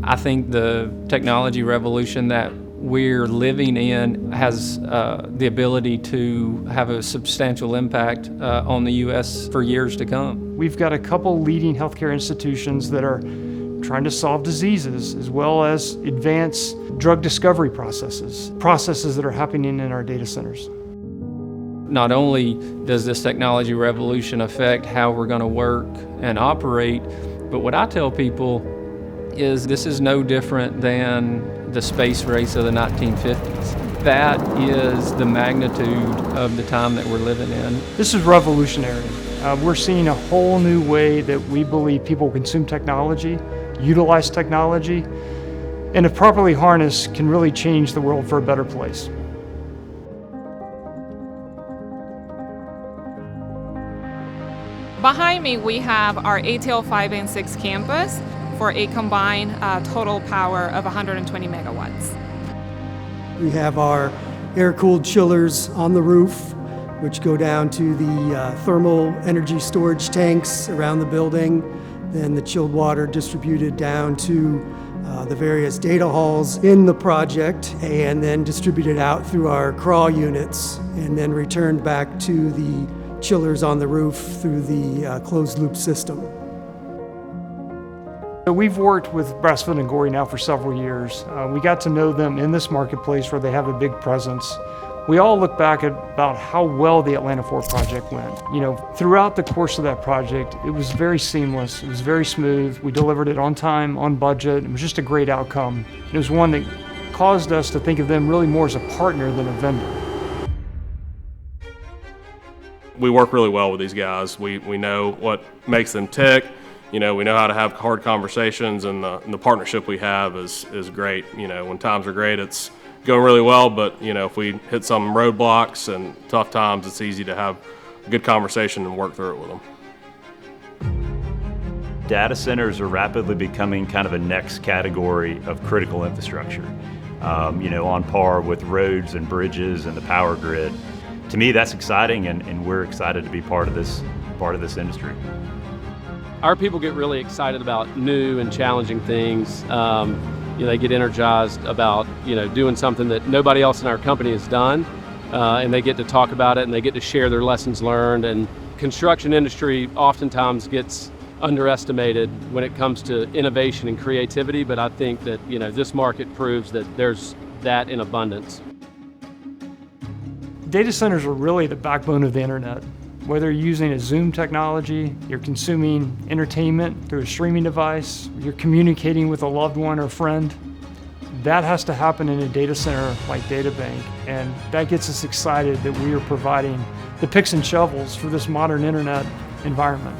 I think the technology revolution that we're living in has the ability to have a substantial impact on the U.S. for years to come. We've got a couple leading healthcare institutions that are trying to solve diseases as well as advance drug discovery processes that are happening in our data centers. Not only does this technology revolution affect how we're going to work and operate, but what I tell people is this is no different than the space race of the 1950s. That is the magnitude of the time that we're living in. This is revolutionary. We're seeing a whole new way that we believe people consume technology, utilize technology, and if properly harnessed, can really change the world for a better place. Behind me, we have our ATL 5 and 6 campus for a combined total power of 120 megawatts. We have our air-cooled chillers on the roof, which go down to the thermal energy storage tanks around the building, then the chilled water distributed down to the various data halls in the project, and then distributed out through our crawl units, and then returned back to the chillers on the roof through the closed-loop system. We've worked with Brasfield and Gorrie now for several years. We got to know them in this marketplace where they have a big presence. We all look back at about how well the Atlanta 4 project went. You know, throughout the course of that project, it was very seamless, it was very smooth. We delivered it on time, on budget. It was just a great outcome. It was one that caused us to think of them really more as a partner than a vendor. We work really well with these guys. We know what makes them tick. You know, we know how to have hard conversations, and the partnership we have is great. You know, when times are great, it's going really well, but you know, if we hit some roadblocks and tough times, it's easy to have a good conversation and work through it with them. Data centers are rapidly becoming kind of a next category of critical infrastructure, you know, on par with roads and bridges and the power grid. To me, that's exciting, and we're excited to be part of this industry. Our people get really excited about new and challenging things. You know, they get energized about, you know, doing something that nobody else in our company has done, and they get to talk about it, and they get to share their lessons learned. And construction industry oftentimes gets underestimated when it comes to innovation and creativity, but I think that, you know, this market proves that there's that in abundance. Data centers are really the backbone of the internet. Whether you're using a Zoom technology, you're consuming entertainment through a streaming device, you're communicating with a loved one or friend, that has to happen in a data center like DataBank, and that gets us excited that we are providing the picks and shovels for this modern internet environment.